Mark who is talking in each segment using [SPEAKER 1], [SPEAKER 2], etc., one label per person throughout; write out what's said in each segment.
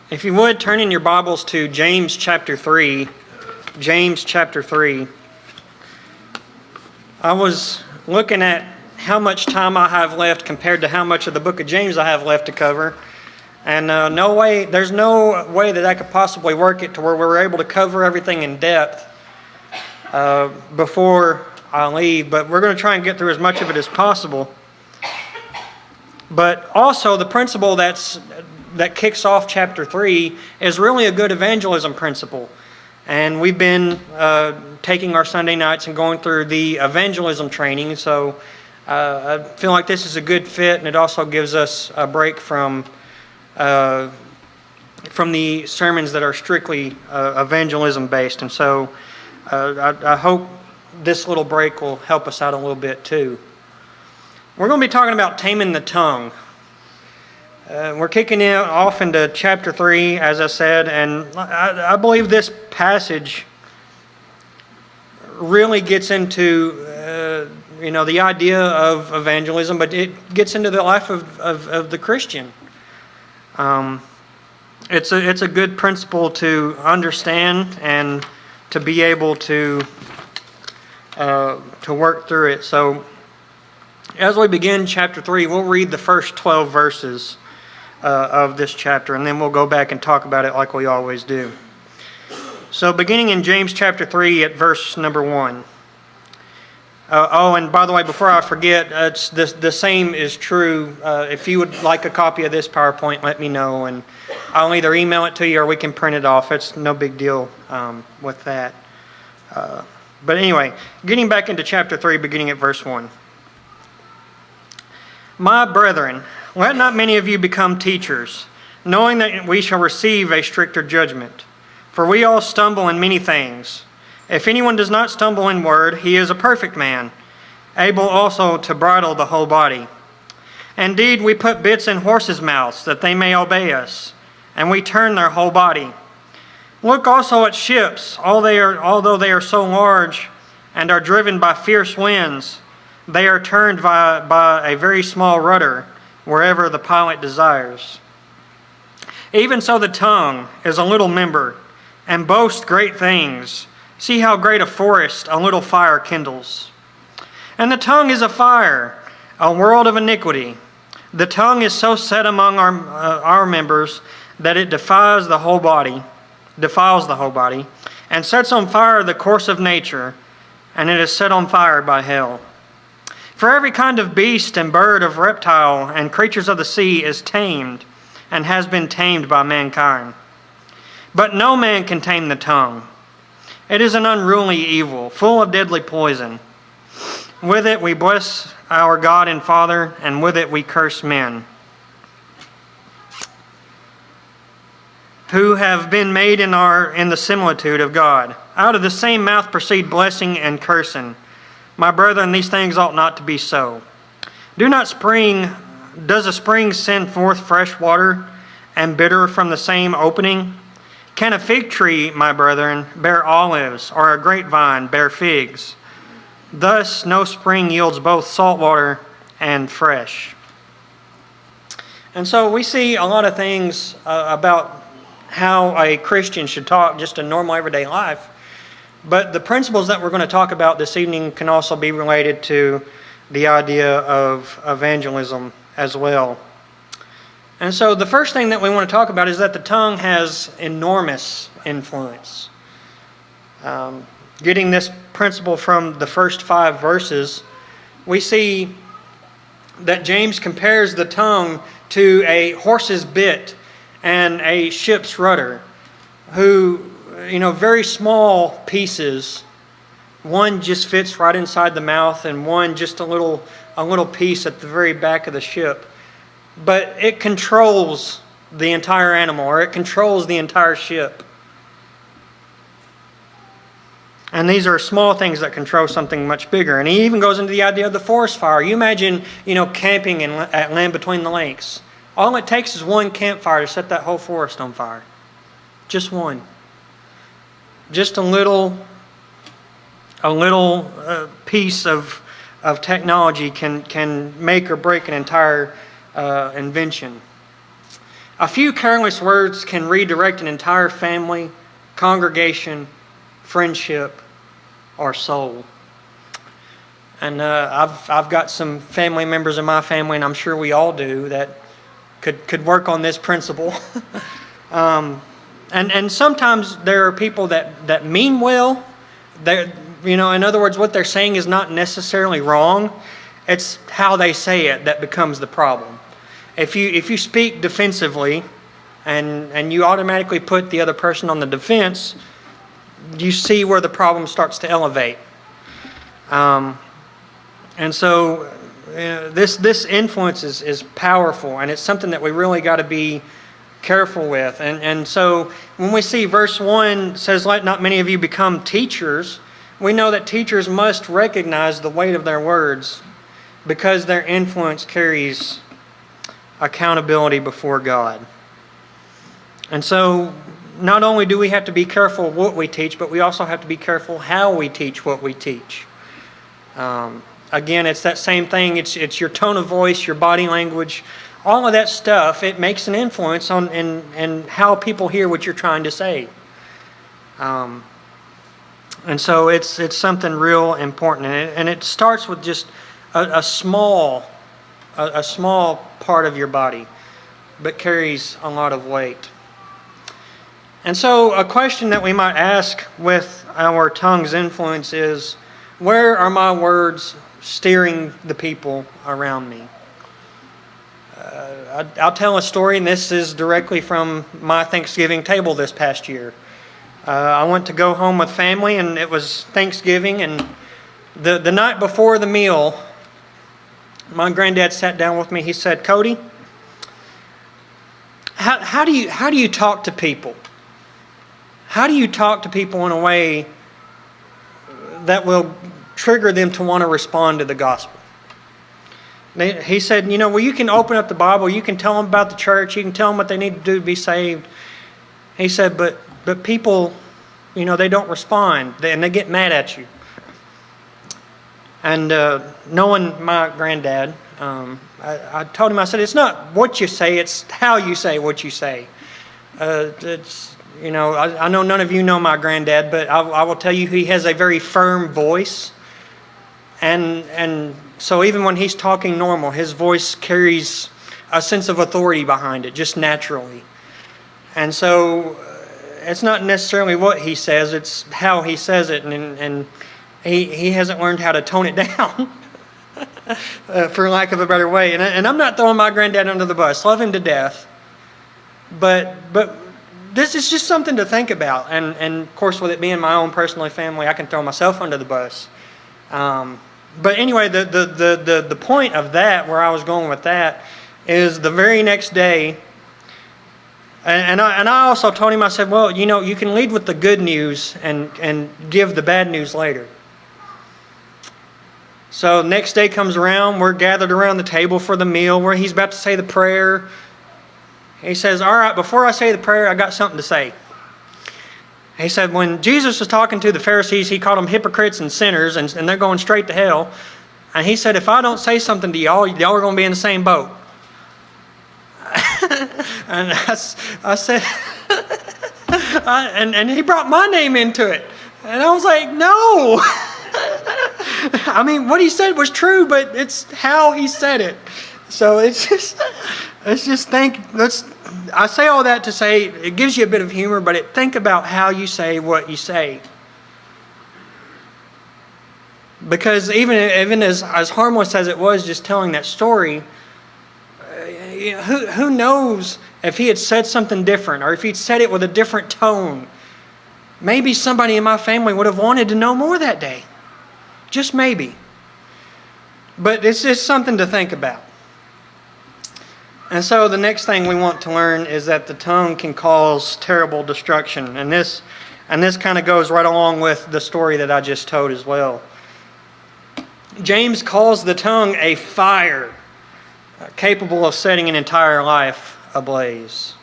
[SPEAKER 1] If you would, turn in your Bibles to James chapter 3. James chapter 3. I was looking at how much time I have left compared to how much of the book of James I have left to cover. And there's no way that I could possibly work it to where we're able to cover everything in depth before I leave. But we're going to try and get through as much of it as possible. But also the principle that kicks off chapter 3 is really a good evangelism principle. And we've been taking our Sunday nights and going through the evangelism training. So I feel like this is a good fit, and it also gives us a break from the sermons that are strictly evangelism based. And so I hope this little break will help us out a little bit too. We're going to be talking about taming the tongue. We're kicking it off into chapter 3, as I said, and I believe this passage really gets into the idea of evangelism, but it gets into the life of the Christian. It's a good principle to understand and to be able to work through it. So, as we begin chapter 3, we'll read the first 12 verses of this chapter, and then we'll go back and talk about it like we always do. So beginning in James chapter 3 at verse number 1. And by the way, before I forget, the same is true. If you would like a copy of this PowerPoint, let me know, and I'll either email it to you or we can print it off. It's no big deal with that. But anyway, getting back into chapter 3, beginning at verse 1. My brethren, let not many of you become teachers, knowing that we shall receive a stricter judgment. For we all stumble in many things. If anyone does not stumble in word, he is a perfect man, able also to bridle the whole body. Indeed, we put bits in horses' mouths, that they may obey us, and we turn their whole body. Look also at ships, although they are so large and are driven by fierce winds, they are turned by a very small rudder, wherever the pilot desires. Even so the tongue is a little member, and boasts great things. See how great a forest a little fire kindles. And the tongue is a fire, a world of iniquity. The tongue is so set among our members that it defiles the whole body, and sets on fire the course of nature, and it is set on fire by hell. For every kind of beast and bird, of reptile and creatures of the sea is tamed, and has been tamed by mankind. But no man can tame the tongue. It is an unruly evil, full of deadly poison. With it we bless our God and Father, and with it we curse men, who have been made in the similitude of God. Out of the same mouth proceed blessing and cursing. My brethren, these things ought not to be so. Does a spring send forth fresh water, and bitter from the same opening? Can a fig tree, my brethren, bear olives, or a grapevine bear figs? Thus no spring yields both salt water and fresh. And so we see a lot of things about how a Christian should talk just in normal everyday life. But the principles that we're going to talk about this evening can also be related to the idea of evangelism as well. And so the first thing that we want to talk about is that the tongue has enormous influence. Getting this principle from the first 5 verses, we see that James compares the tongue to a horse's bit and a ship's rudder, who, very small pieces. One just fits right inside the mouth, and one just a little piece at the very back of the ship. But it controls the entire animal, or it controls the entire ship. And these are small things that control something much bigger. And he even goes into the idea of the forest fire. You imagine, camping at Land Between the Lakes. All it takes is one campfire to set that whole forest on fire. Just one. Just a little piece of technology can make or break an entire invention. A few careless words can redirect an entire family, congregation, friendship, or soul. And I've got some family members in my family, and I'm sure we all do, that could work on this principle. And sometimes there are people that mean well. In other words, what they're saying is not necessarily wrong. It's how they say it that becomes the problem. If you speak defensively, and you automatically put the other person on the defense, you see where the problem starts to elevate. And so this influence is powerful, and it's something that we really got to be careful with. And so when we see verse 1 says, "Let not many of you become teachers," we know that teachers must recognize the weight of their words because their influence carries accountability before God. And so not only do we have to be careful what we teach, but we also have to be careful how we teach what we teach. Again, it's that same thing. It's your tone of voice, your body language, all of that stuff. It makes an influence on in how people hear what you're trying to say. And so it's something real important, and it starts with just a small part of your body, but carries a lot of weight. And so a question that we might ask with our tongue's influence is, where are my words steering the people around me? I'll tell a story, and this is directly from my Thanksgiving table this past year. I went to go home with family, and it was Thanksgiving, and the night before the meal, my granddad sat down with me. He said, "Cody, how do you talk to people? How do you talk to people in a way that will trigger them to want to respond to the gospel?" He said, well, you can open up the Bible, you can tell them about the church, you can tell them what they need to do to be saved. He said, but people, they don't respond, and they get mad at you. And knowing my granddad, I told him, I said, it's not what you say, it's how you say what you say. I know none of you know my granddad, but I will tell you he has a very firm voice. And so even when he's talking normal, his voice carries a sense of authority behind it, just naturally. And so it's not necessarily what he says, it's how he says it. And he hasn't learned how to tone it down, for lack of a better way. And I'm not throwing my granddad under the bus. Love him to death. But this is just something to think about. And of course, with it being my own personal family, I can throw myself under the bus. But anyway, the point of that, where I was going with that, is the very next day, and I also told him, I said, well, you can lead with the good news and give the bad news later. So next day comes around, we're gathered around the table for the meal, where he's about to say the prayer. He says, all right, before I say the prayer, I got something to say. He said, when Jesus was talking to the Pharisees, he called them hypocrites and sinners, and they're going straight to hell. And he said, if I don't say something to y'all are going to be in the same boat. And I said, and he brought my name into it. And I was like, no. I mean, what he said was true, but it's how he said it. So I say all that to say, it gives you a bit of humor, but think about how you say what you say. Because even as harmless as it was just telling that story, who knows if he had said something different, or if he'd said it with a different tone, maybe somebody in my family would have wanted to know more that day. Just maybe. But it's just something to think about. And so the next thing we want to learn is that the tongue can cause terrible destruction. And this kind of goes right along with the story that I just told as well. James calls the tongue a fire capable of setting an entire life ablaze.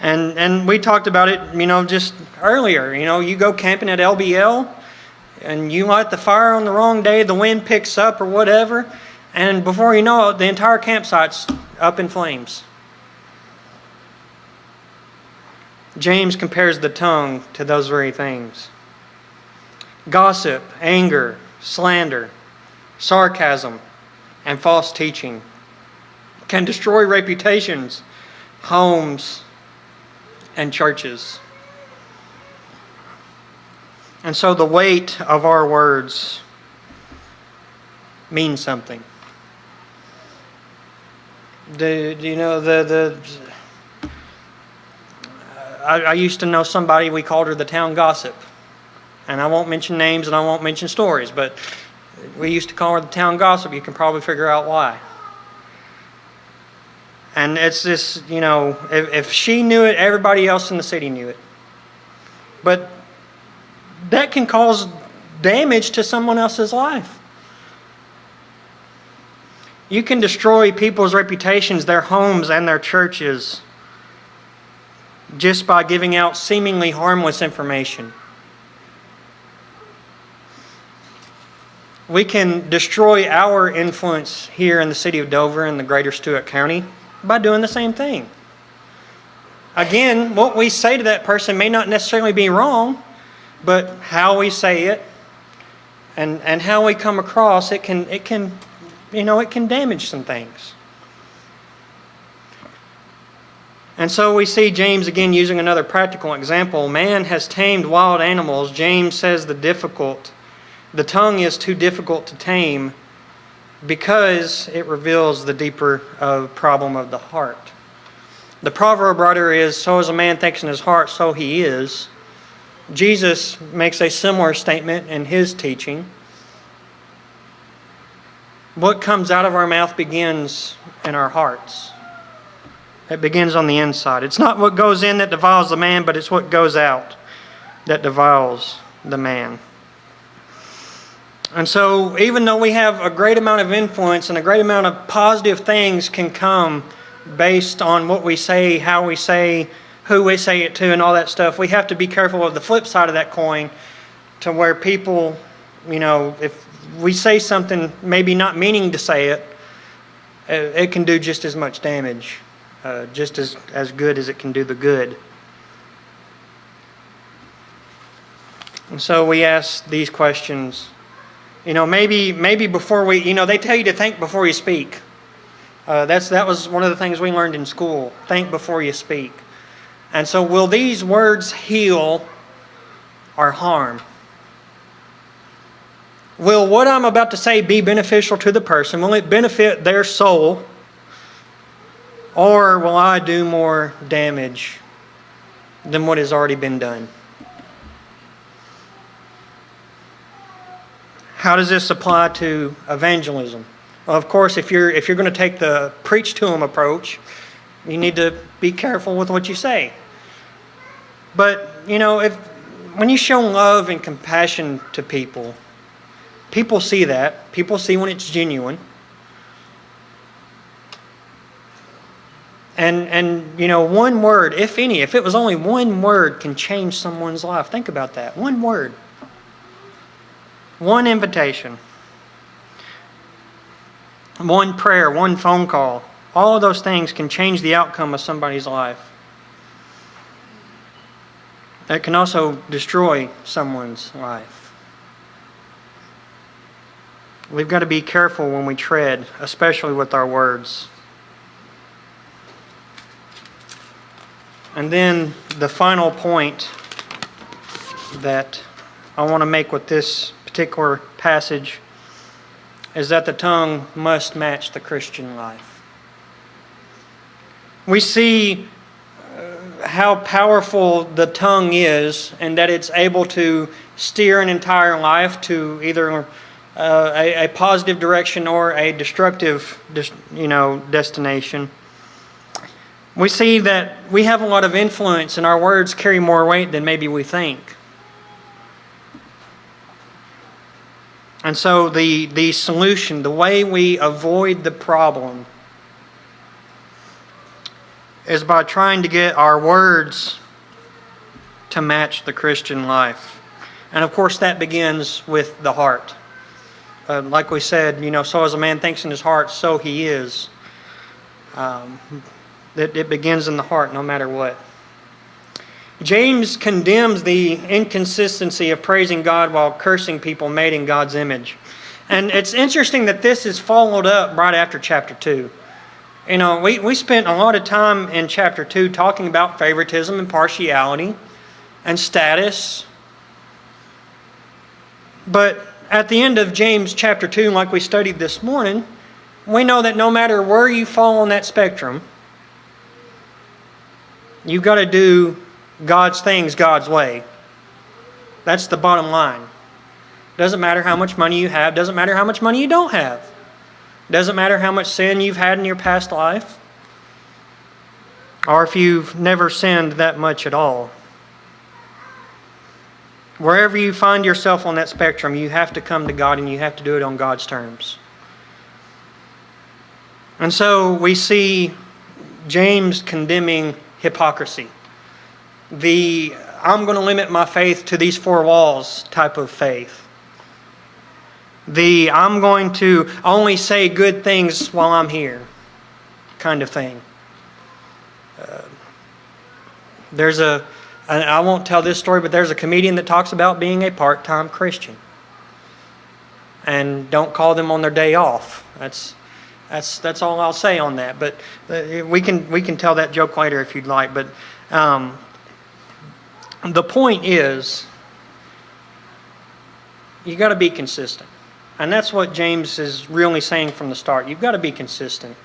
[SPEAKER 1] And we talked about it, just earlier. You go camping at LBL and you light the fire on the wrong day, the wind picks up or whatever, and before you know it, the entire campsite's up in flames. James compares the tongue to those very things. Gossip, anger, slander, sarcasm, and false teaching can destroy reputations, homes, and churches. And so the weight of our words means something. Do you know I used to know somebody, we called her the town gossip. And I won't mention names and I won't mention stories, but we used to call her the town gossip. You can probably figure out why. And it's this, if she knew it, everybody else in the city knew it. But that can cause damage to someone else's life. You can destroy people's reputations, their homes, and their churches just by giving out seemingly harmless information. We can destroy our influence here in the city of Dover and the greater Stewart County by doing the same thing. Again, what we say to that person may not necessarily be wrong, but how we say it and how we come across, it can damage some things. And so we see James again using another practical example. Man has tamed wild animals. James says the tongue is too difficult to tame because it reveals the deeper problem of the heart. The proverb writer is, so as a man thinks in his heart, so he is. Jesus makes a similar statement in his teaching. What comes out of our mouth begins in our hearts. It begins on the inside. It's not what goes in that defiles the man, but it's what goes out that defiles the man. And so even though we have a great amount of influence and a great amount of positive things can come based on what we say, how we say, who we say it to, and all that stuff, we have to be careful of the flip side of that coin, to where people, if we say something maybe not meaning to say it, it can do just as much damage, just as good as it can do the good. And so we ask these questions. Maybe before they tell you to think before you speak. That was one of the things we learned in school. Think before you speak. And so will these words heal or harm? Will what I'm about to say be beneficial to the person? Will it benefit their soul? Or will I do more damage than what has already been done? How does this apply to evangelism? Well, of course, if you're going to take the preach to them approach, you need to be careful with what you say. But, when you show love and compassion to people, people see that. People see when it's genuine. And one word, if any, if it was only one word, can change someone's life. Think about that. One word. One invitation. One prayer, one phone call. All of those things can change the outcome of somebody's life. It can also destroy someone's life. We've got to be careful when we tread, especially with our words. And then the final point that I want to make with this particular passage is that the tongue must match the Christian life. We see how powerful the tongue is, and that it's able to steer an entire life to either a positive direction or a destructive, destination. We see that we have a lot of influence, and our words carry more weight than maybe we think. And so the solution, the way we avoid the problem, is by trying to get our words to match the Christian life. And of course that begins with the heart. Like we said, so as a man thinks in his heart, so he is. It begins in the heart no matter what. James condemns the inconsistency of praising God while cursing people made in God's image. And it's interesting that this is followed up right after chapter 2. You know, we spent a lot of time in chapter 2 talking about favoritism and partiality and status. But at the end of James chapter 2, like we studied this morning, we know that no matter where you fall on that spectrum, you've got to do God's things God's way. That's the bottom line. Doesn't matter how much money you have. Doesn't matter how much money you don't have. Doesn't matter how much sin you've had in your past life. Or if you've never sinned that much at all. Wherever you find yourself on that spectrum, you have to come to God and you have to do it on God's terms. And so we see James condemning hypocrisy. The I'm going to limit my faith to these four walls type of faith. The I'm going to only say good things while I'm here kind of thing. I won't tell this story, but there's a comedian that talks about being a part-time Christian. And don't call them on their day off. That's all I'll say on that. But we can tell that joke later if you'd like. But the point is, you got to be consistent. And that's what James is really saying from the start. You've got to be consistent.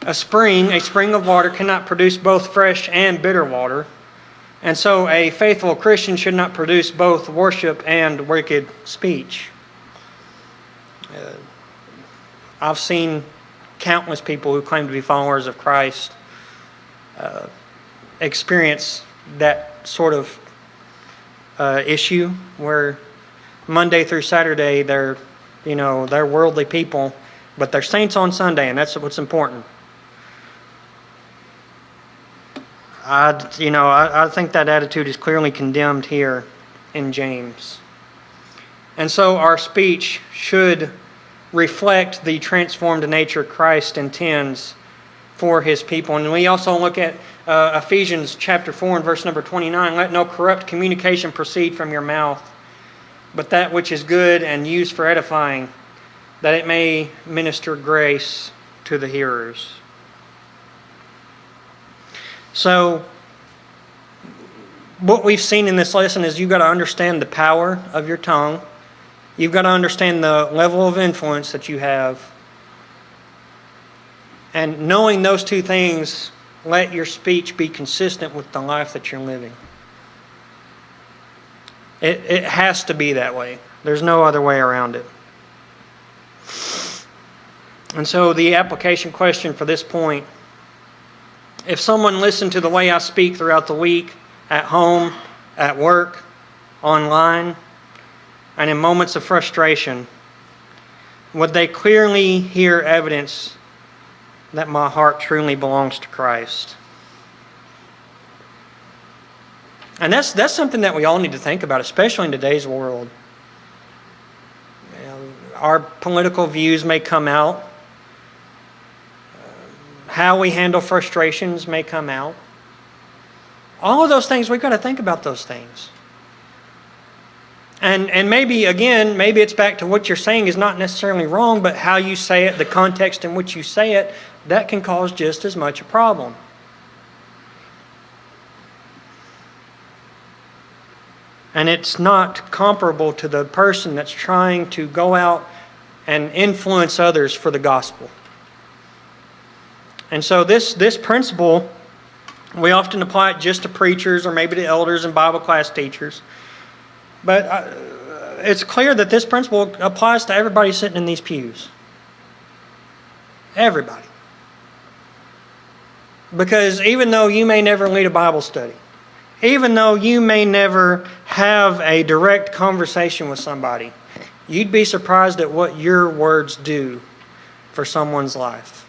[SPEAKER 1] A spring of water cannot produce both fresh and bitter water. And so a faithful Christian should not produce both worship and wicked speech. I've seen countless people who claim to be followers of Christ experience that sort of issue where Monday through Saturday they're worldly people, but they're saints on Sunday, and that's what's important. I think that attitude is clearly condemned here in James. And so our speech should reflect the transformed nature Christ intends for His people. And we also look at Ephesians chapter 4 and verse number 29. Let no corrupt communication proceed from your mouth, but that which is good and used for edifying, that it may minister grace to the hearers. So, what we've seen in this lesson is you've got to understand the power of your tongue. You've got to understand the level of influence that you have. And knowing those two things, let your speech be consistent with the life that you're living. It has to be that way. There's no other way around it. And so the application question for this point: if someone listened to the way I speak throughout the week, at home, at work, online, and in moments of frustration, would they clearly hear evidence that my heart truly belongs to Christ? And that's something that we all need to think about, especially in today's world. Our political views may come out. How we handle frustrations may come out. All of those things, we've got to think about those things. And maybe it's back to what you're saying is not necessarily wrong, but how you say it, the context in which you say it, that can cause just as much a problem. And it's not comparable to the person that's trying to go out and influence others for the gospel. And so this principle, we often apply it just to preachers or maybe to elders and Bible class teachers. But it's clear that this principle applies to everybody sitting in these pews. Everybody. Because even though you may never lead a Bible study, even though you may never have a direct conversation with somebody, you'd be surprised at what your words do for someone's life.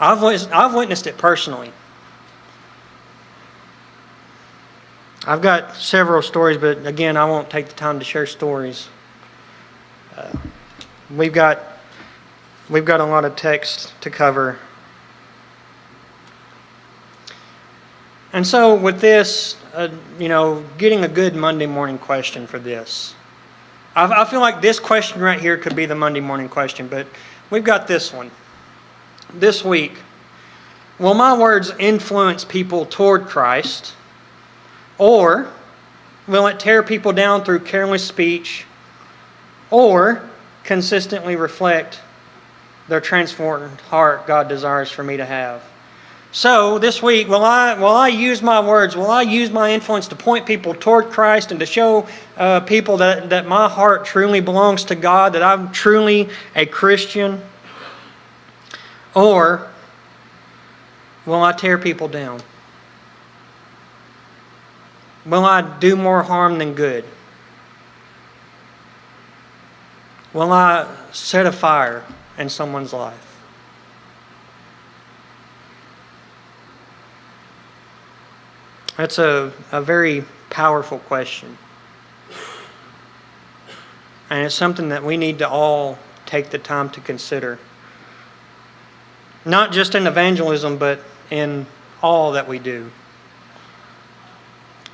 [SPEAKER 1] I've witnessed it personally. I've got several stories, but again, I won't take the time to share stories. We've got a lot of text to cover. And so with this, getting a good Monday morning question for this. I feel like this question right here could be the Monday morning question, but we've got this one. This week, will my words influence people toward Christ, or will it tear people down through careless speech, or consistently reflect their transformed heart God desires for me to have? So this week, will I use my words, will I use my influence to point people toward Christ and to show people that my heart truly belongs to God, that I'm truly a Christian? Or will I tear people down? Will I do more harm than good? Will I set a fire in someone's life? That's a very powerful question. And it's something that we need to all take the time to consider. Not just in evangelism, but in all that we do.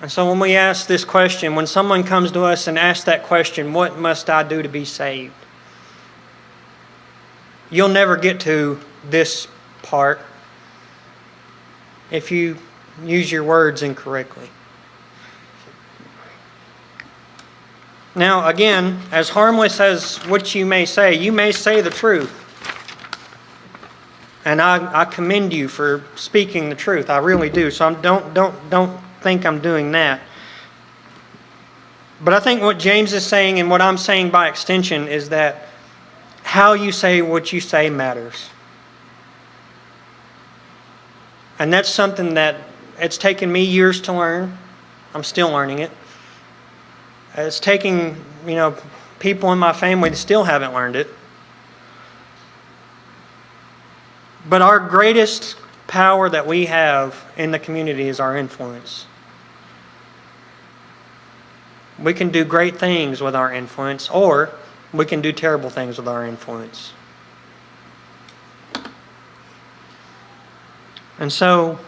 [SPEAKER 1] And so when we ask this question, when someone comes to us and asks that question, what must I do to be saved? You'll never get to this part if you use your words incorrectly. Now, again, as harmless as what you may say the truth. And I commend you for speaking the truth. I really do. So don't think I'm doing that. But I think what James is saying and what I'm saying by extension is that how you say what you say matters. And that's something that it's taken me years to learn. I'm still learning it. It's taking, people in my family that still haven't learned it. But our greatest power that we have in the community is our influence. We can do great things with our influence, or we can do terrible things with our influence. And so,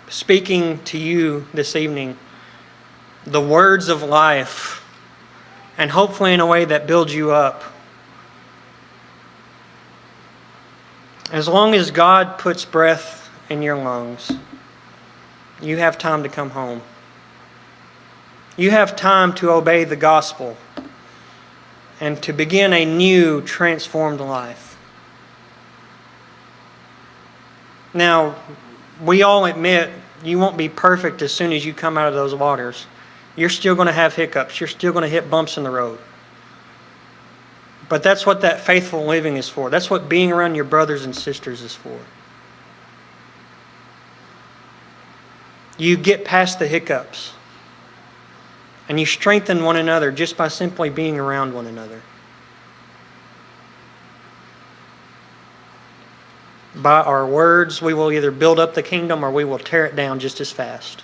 [SPEAKER 1] speaking to you this evening, the words of life, and hopefully in a way that builds you up. As long as God puts breath in your lungs, you have time to come home. You have time to obey the gospel and to begin a new, transformed life. Now, we all admit you won't be perfect as soon as you come out of those waters. You're still going to have hiccups. You're still going to hit bumps in the road. But that's what that faithful living is for. That's what being around your brothers and sisters is for. You get past the hiccups. And you strengthen one another just by simply being around one another. By our words, we will either build up the kingdom or we will tear it down just as fast.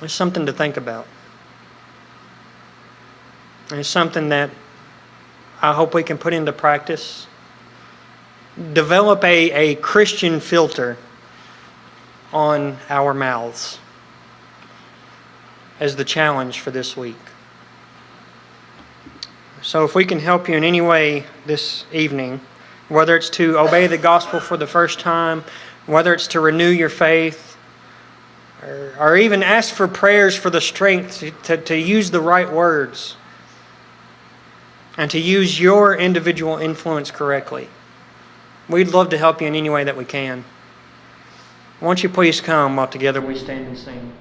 [SPEAKER 1] It's something to think about. And it's something that I hope we can put into practice. Develop a Christian filter on our mouths as the challenge for this week. So if we can help you in any way this evening, whether it's to obey the gospel for the first time, whether it's to renew your faith, or even ask for prayers for the strength to use the right words and to use your individual influence correctly. We'd love to help you in any way that we can. Won't you please come while together we stand and sing.